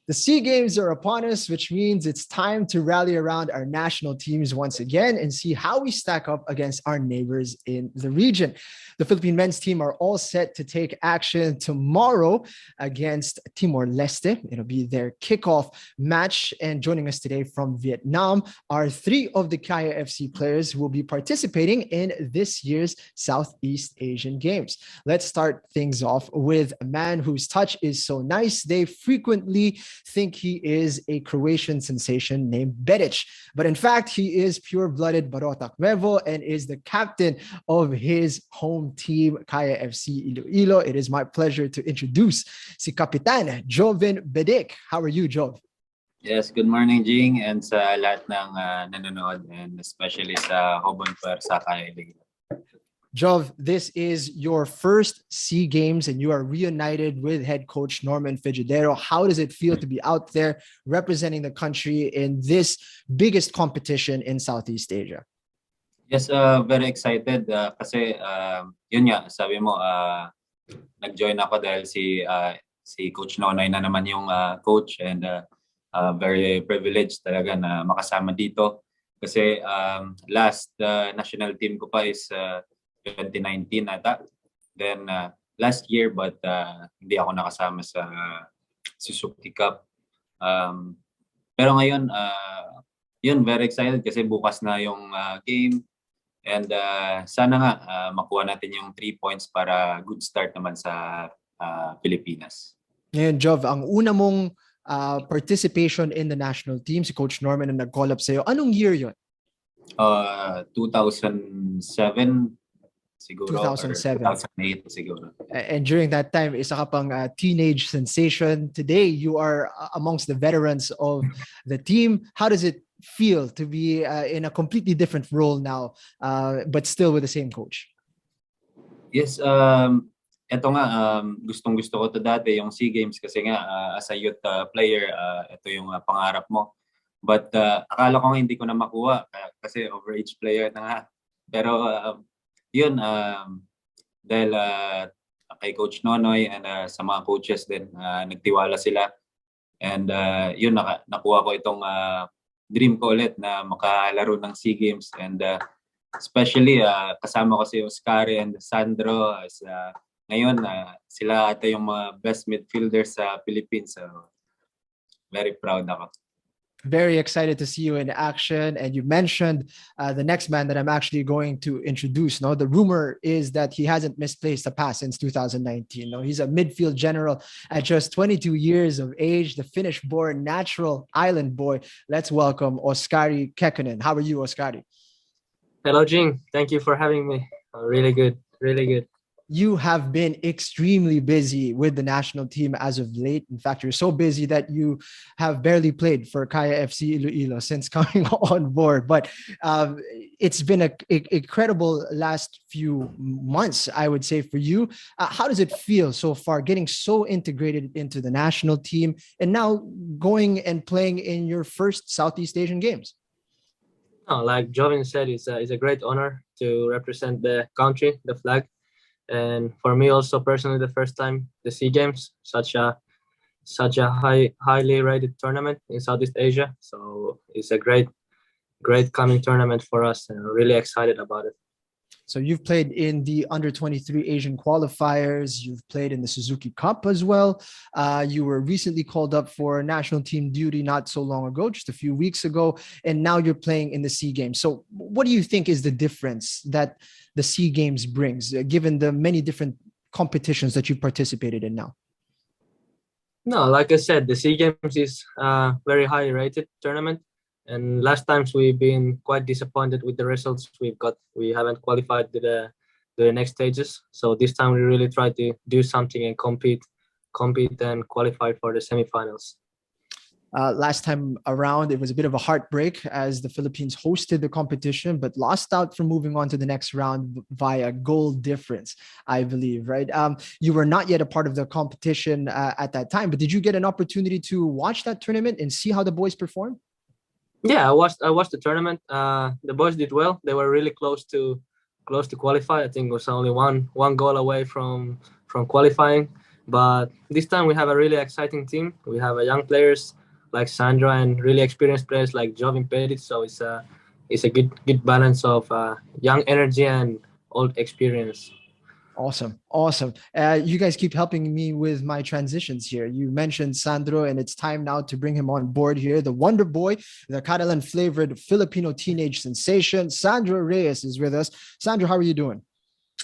The SEA Games are upon us, which means it's time to rally around our national teams once again and see how we stack up against our neighbors in the region. The Philippine men's team are all set to take action tomorrow against Timor-Leste. It'll be their kickoff match. And joining us today from Vietnam are three of the Kaya FC players who will be participating in this year's Southeast Asian Games. Let's start things off with a man whose touch is so nice, they frequently think he is a Croatian sensation named Bedic. But in fact, he is pure-blooded Barotac Nuevo and is the captain of his home team, Kaya FC Iloilo. It is my pleasure to introduce si Kapitan Jovin Bedic. How are you, Jov? Yes, good morning, Jing, and sa lahat ng nanonood, and especially sa Hobon Puer sa Kaya Iloilo. Jov, this is your first SEA Games and you are reunited with head coach Norman Fijadero. How does it feel to be out there representing the country in this biggest competition in Southeast Asia? Yes, very excited kasi yun nga, sabi mo, nag-join ako dahil si Coach Nonoy na naman yung coach, and very privileged talaga na makasama dito. Kasi last national team ko pa is 2019 ata. Then last year, but hindi ako nakasama sa Suzuki Cup. Pero ngayon, yun, very excited kasi bukas na yung game. And sana nga makuha natin yung 3 points para good start naman sa Pilipinas. Ngayon, Jov, ang una mong participation in the national team, si Coach Norman ang nag-call up sa'yo. Anong year yun? 2007 siguro, 2007. 2008 siguro. And during that time, isa ka pang teenage sensation. Today, you are amongst the veterans of the team. How does it feel to be in a completely different role now, but still with the same coach? Yes, eto nga, gustong-gusto ko to dati, yung SEA Games, kasi nga as a youth player, ito yung pangarap mo. But akala ko nga hindi ko na makuha kasi overage player na nga. Pero yun, dahil kay Coach Nonoy and sa mga coaches din, nagtiwala sila. And yun, nakuha ko itong dream ko ulit na makalaro ng SEA Games. And especially, kasama ko si Oskari and Sandro. Ngayon, sila ata yung mga best midfielders sa Philippines. So, very proud ako. Very excited to see you in action. And you mentioned the next man that I'm actually going to introduce. No, the rumor is that he hasn't misplaced a pass since 2019. No, he's a midfield general at just 22 years of age, the Finnish-born natural island boy. Let's welcome Oskari Kekkonen. How are you, Oskari? Hello, Jing. Thank you for having me. Really good. Really good. You have been extremely busy with the national team as of late. In fact, you're so busy that you have barely played for Kaya FC Iloilo since coming on board. But it's been an incredible last few months, I would say, for you. How does it feel so far, getting so integrated into the national team and now going and playing in your first Southeast Asian Games? Oh, like Jovin said, it's a great honor to represent the country, the flag. And for me also personally, the first time the SEA Games, such a highly rated tournament in Southeast Asia. So it's a great coming tournament for us, and we're really excited about it. So you've played in the under-23 Asian qualifiers. You've played in the Suzuki Cup as well. You were recently called up for national team duty not so long ago, just a few weeks ago, and now you're playing in the SEA Games. So what do you think is the difference that the SEA Games brings, given the many different competitions that you participated in now? No, like I said, the SEA Games is a very high rated tournament. And last times we've been quite disappointed with the results we've got. We haven't qualified to the next stages. So this time we really try to do something and compete and qualify for the semifinals. Last time around, it was a bit of a heartbreak as the Philippines hosted the competition, but lost out from moving on to the next round via goal difference, I believe, right? You were not yet a part of the competition at that time, but did you get an opportunity to watch that tournament and see how the boys performed? Yeah, I watched the tournament. The boys did well. They were really close to qualify. I think it was only one goal away from qualifying. But this time we have a really exciting team. We have a young players like Sandro and really experienced players like Jovin Bedic. So it's a good balance of young energy and old experience. Awesome. Awesome. You guys keep helping me with my transitions here. You mentioned Sandro, and it's time now to bring him on board here. The Wonder Boy, the Catalan flavored Filipino teenage sensation, Sandro Reyes is with us. Sandro, how are you doing?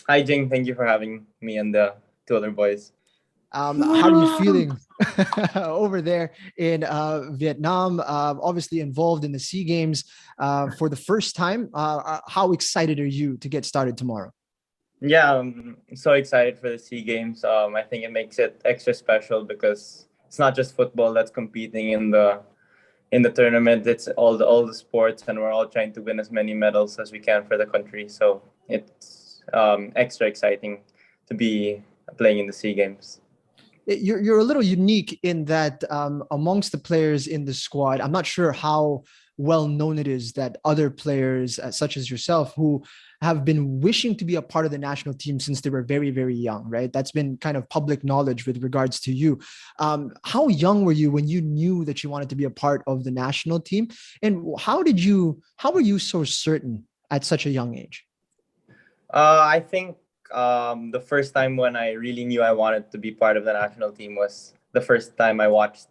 Hi, Jing. Thank you for having me and the two other boys. How are you feeling over there in Vietnam? Obviously involved in the SEA Games for the first time. How excited are you to get started tomorrow? Yeah, I'm so excited for the SEA Games. I think it makes it extra special because it's not just football that's competing in the tournament. It's all the sports, and we're all trying to win as many medals as we can for the country. So it's extra exciting to be playing in the SEA Games. You're a little unique in that amongst the players in the squad, I'm not sure how well known it is that other players such as yourself who have been wishing to be a part of the national team since they were very, very young, right? That's been kind of public knowledge with regards to you. How young were you when you knew that you wanted to be a part of the national team? And how were you so certain at such a young age? I think the first time when I really knew I wanted to be part of the national team was the first time I watched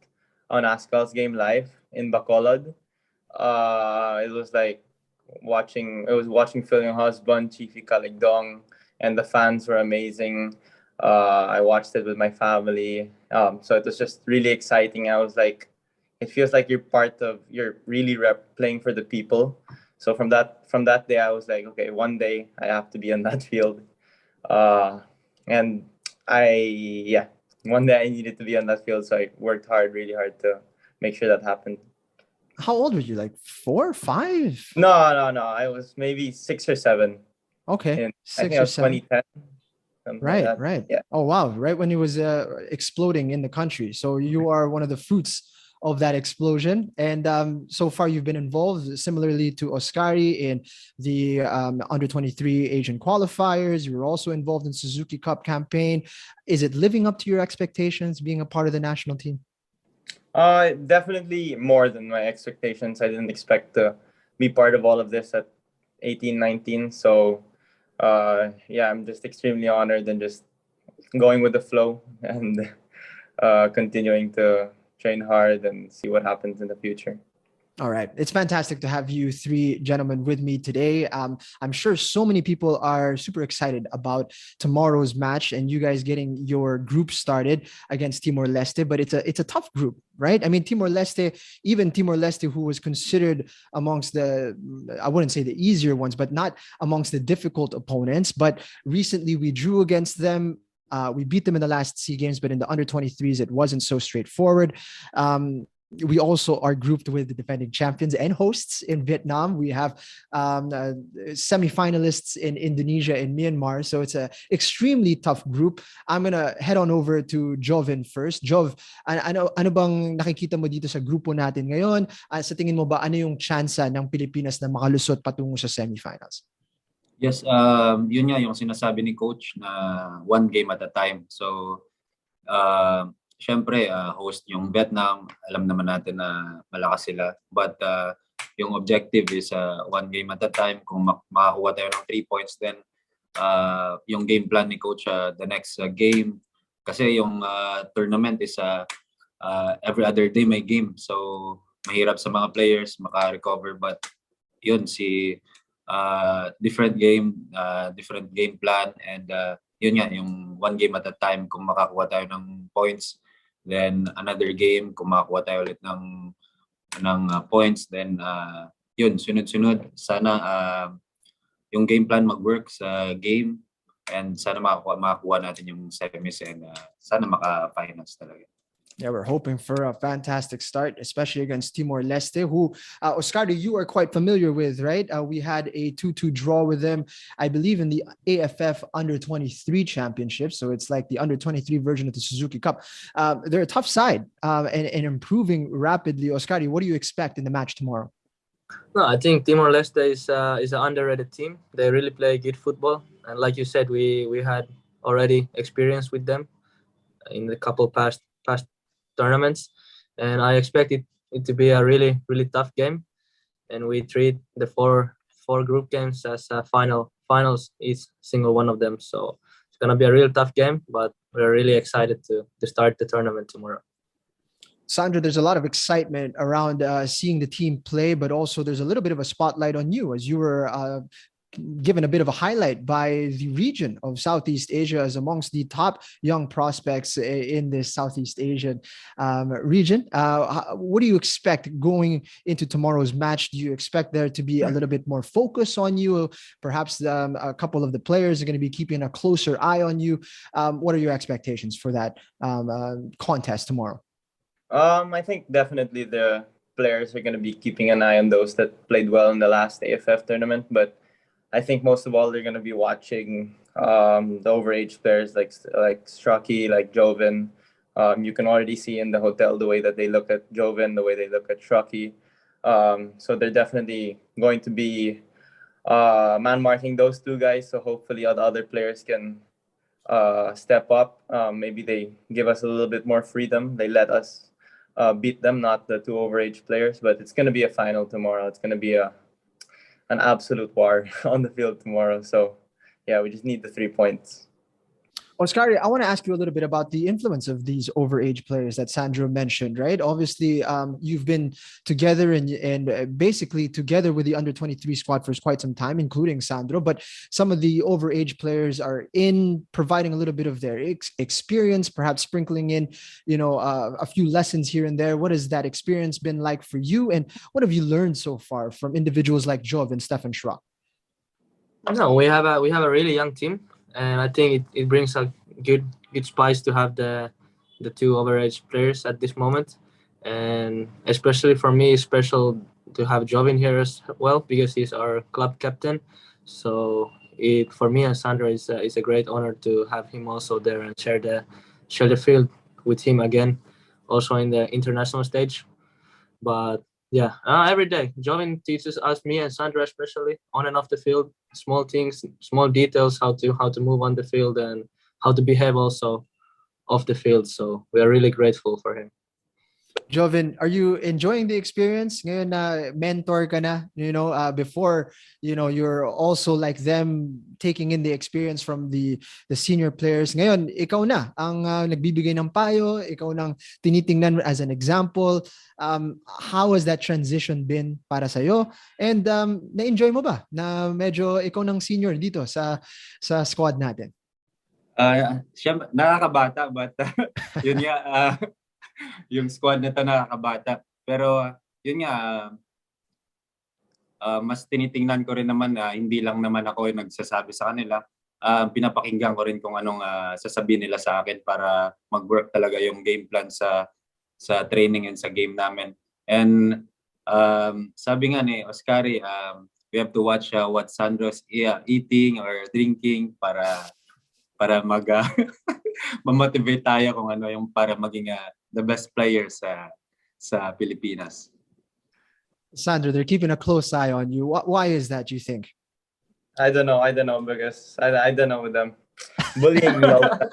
an Azkals game live in Bacolod. It was like watching Phil Yung husband, Chiefy Kaligdong, and the fans were amazing. I watched it with my family. So it was just really exciting. I was like, it feels like you're really playing for the people. So from that day, I was like, okay, one day I have to be on that field. And one day I needed to be on that field. So I worked really hard to make sure that happened. How old were you? Like 4, 5? No. I was maybe 6 or 7. Okay. I 6 think or it was 7. 2010. Right, right. Yeah. Oh, wow. Right when it was exploding in the country. So you are one of the fruits of that explosion. And so far you've been involved similarly to Oskari in the under 23 Asian qualifiers. You were also involved in Suzuki Cup campaign. Is it living up to your expectations being a part of the national team? Definitely more than my expectations. I didn't expect to be part of all of this at 18, 19. So I'm just extremely honored and just going with the flow and continuing to train hard and see what happens in the future. All right. It's fantastic to have you three gentlemen with me today. I'm sure so many people are super excited about tomorrow's match and you guys getting your group started against Timor-Leste, but it's a tough group, right? I mean, Timor-Leste, who was considered amongst I wouldn't say the easier ones, but not amongst the difficult opponents. But recently we drew against them. We beat them in the last SEA Games, but in the under 23s, it wasn't so straightforward. We also are grouped with the defending champions and hosts in Vietnam. We have semi-finalists in Indonesia and Myanmar. So it's an extremely tough group. I'm going to head on over to Jovin first. Jov, ano bang nakikita mo dito sa grupo natin ngayon? Sa tingin mo ba, ano yung tsansa ng Pilipinas na makalusot patungo sa semi-finals? Yes, yun nga yung sinasabi ni Coach na one game at a time. So, syempre, host yung Vietnam, alam naman natin na malakas sila. But yung objective is one game at a time. Kung makakuha tayo ng 3 points, then yung game plan ni Coach the next game. Kasi yung tournament is every other day may game. So, mahirap sa mga players maka-recover. But yun, different game plan. And yun nga, yung one game at a time. Kung makakuha tayo ng points, then another game, kung makakuha tayo ulit ng points, then yun, sunod-sunod. Sana yung game plan mag-work sa game and sana makakuha natin yung semis and sana maka-finals talaga. Yeah, we're hoping for a fantastic start, especially against Timor-Leste, who, Oskari, you are quite familiar with, right? We had a 2-2 draw with them, I believe, in the AFF Under-23 Championship. So it's like the Under-23 version of the Suzuki Cup. They're a tough side and improving rapidly. Oskari, what do you expect in the match tomorrow? No, I think Timor-Leste is an underrated team. They really play good football. And like you said, we had already experience with them. in the couple past tournaments, and I expect it to be a really tough game. And we treat the four group games as finals, each single one of them. So it's gonna be a real tough game, but we're really excited to start the tournament tomorrow. Sandro, there's a lot of excitement around seeing the team play, but also there's a little bit of a spotlight on you as you were given a bit of a highlight by the region of Southeast Asia as amongst the top young prospects in this Southeast Asian region. What do you expect going into tomorrow's match? Do you expect there to be a little bit more focus on you? Perhaps a couple of the players are going to be keeping a closer eye on you. What are your expectations for that contest tomorrow? I think definitely the players are going to be keeping an eye on those that played well in the last AFF tournament, but I think most of all they're going to be watching the overage players like Strucky, like Jovin. You can already see in the hotel the way that they look at Jovin, the way they look at Strucky. So they're definitely going to be man marking those two guys. So hopefully all the other players can step up. Maybe they give us a little bit more freedom. They let us beat them, not the two overage players. But it's going to be a final tomorrow. It's going to be an absolute war on the field tomorrow. So, yeah, we just need the 3 points. Oskari, I want to ask you a little bit about the influence of these overage players that Sandro mentioned, right? Obviously, you've been together and basically together with the under-23 squad for quite some time, including Sandro, but some of the overage players are in providing a little bit of their experience, perhaps sprinkling in, a few lessons here and there. What has that experience been like for you? And what have you learned so far from individuals like Jov and Stefan Schrock? No, we have a really young team. And I think it brings a good spice to have the two overage players at this moment, and especially for me, it's special to have Jovin here as well because he's our club captain. So for me and Sandro is a great honor to have him also there and share the field with him again, also in the international stage. But yeah, every day Jovin teaches us, me and Sandra especially, on and off the field, small things, small details, how to move on the field and how to behave also off the field. So we are really grateful for him. Jovin, are you enjoying the experience? Ngayon na mentor ka na, before, you're also like them taking in the experience from the senior players. Ngayon, ikaw na ang nagbibigay ng payo, ikaw nang tinitingnan as an example. How has that transition been para sa'yo? And na-enjoy mo ba na medyo ikaw nang senior dito sa squad natin? Siya nakakabata but yun nga yung squad na to nakakabata. Pero yun nga mas tinitingnan ko rin naman na hindi lang naman ako yung nagsasabi sa kanila. Pinapakinggan ko rin kung anong sasabihin nila sa akin para mag-work talaga yung game plan sa training and sa game namin. And sabi nga ni Oskari, we have to watch what Sandro's eating or drinking para ma-motivate tayo kung ano yung para maging the best player sa Pilipinas. Sandro, they're keeping a close eye on you. Why is that, do you think? I don't know because I don't know with them. Bullying me all the time.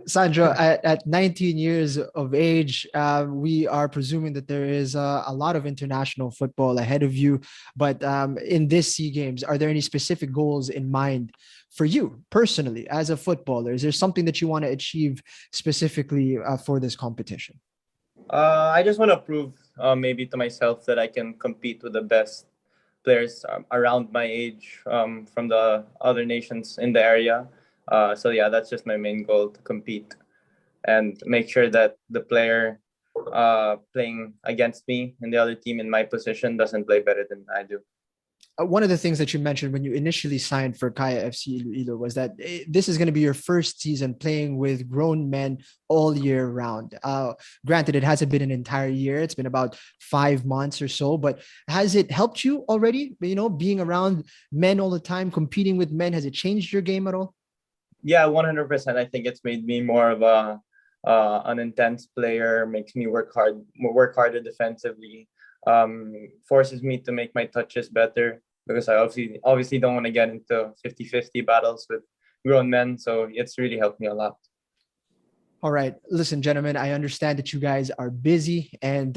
Sandro, at 19 years of age, we are presuming that there is a lot of international football ahead of you. But in this SEA Games, are there any specific goals in mind for you personally as a footballer? Is there something that you want to achieve specifically for this competition? I just want to prove maybe to myself that I can compete with the best players around my age from the other nations in the area. So yeah, that's just my main goal, to compete and make sure that the player playing against me in the other team in my position doesn't play better than I do. One of the things that you mentioned when you initially signed for Kaya FC Iloilo was that this is going to be your first season playing with grown men all year round. Granted, it hasn't been an entire year. It's been about 5 months or so, but has it helped you already? Being around men all the time, competing with men, has it changed your game at all? Yeah, 100%. I think it's made me more of an intense player, makes me work harder defensively, forces me to make my touches better, because I obviously don't want to get into 50-50 battles with grown men. So it's really helped me a lot. All right. Listen, gentlemen, I understand that you guys are busy and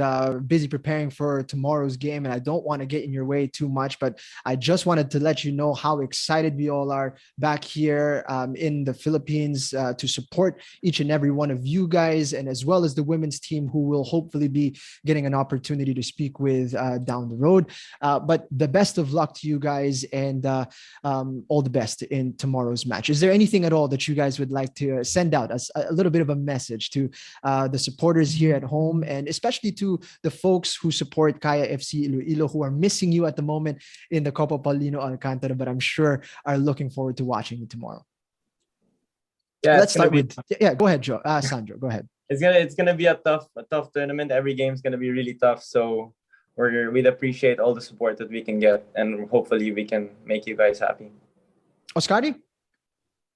busy preparing for tomorrow's game, and I don't want to get in your way too much, but I just wanted to let you know how excited we all are back here in the Philippines to support each and every one of you guys, and as well as the women's team who will hopefully be getting an opportunity to speak with down the road. But the best of luck to you guys, and all the best in tomorrow's match. Is there anything at all that you guys would like to send out as a little bit of a message to the supporters here at home, and especially to the folks who support Kaya FC Iloilo, who are missing you at the moment in the Copa Paulino Alcantara, but I'm sure are looking forward to watching you tomorrow? Yeah, let's start with go ahead, Sandro, go ahead. It's gonna be a tough tournament. Every game's gonna be really tough, so we'd appreciate all the support that we can get, and hopefully we can make you guys happy. Oskari?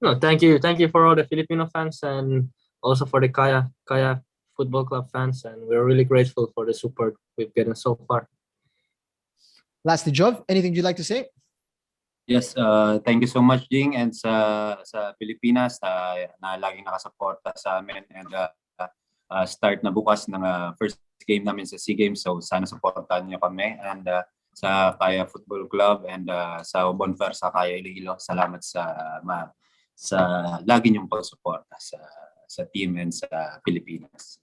No, thank you for all the Filipino fans, and also for the Kaya Football Club fans, and we're really grateful for the support we've gotten so far. Lastly, Jov, anything you'd like to say? Yes, thank you so much, Jing, and sa Pilipinas na laging nakasuporta sa amin, and start na bukas ng first game namin sa SEA Games, so sana supportahan niyo kami, and sa Kaya Football Club and sa Bonfer sa Kaya Iloilo, salamat sa lagi niyong pagsuporta sa team and sa Pilipinas.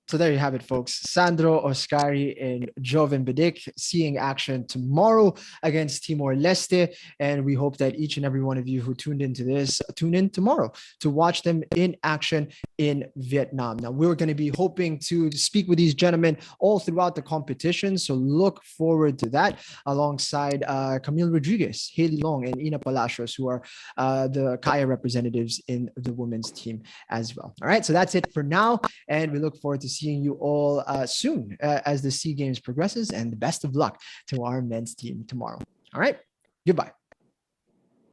So there you have it, folks. Sandro, Oskari, and Jovin Bedic seeing action tomorrow against Timor-Leste. And we hope that each and every one of you who tuned into this, tune in tomorrow to watch them in action in Vietnam. Now, we're going to be hoping to speak with these gentlemen all throughout the competition. So look forward to that alongside Camille Rodriguez, Haley Long, and Ina Palacios, who are the Kaya representatives in the women's team as well. All right, so that's it for now. And we look forward to seeing you all soon as the SEA Games progresses, and the best of luck to our men's team tomorrow. All right, goodbye.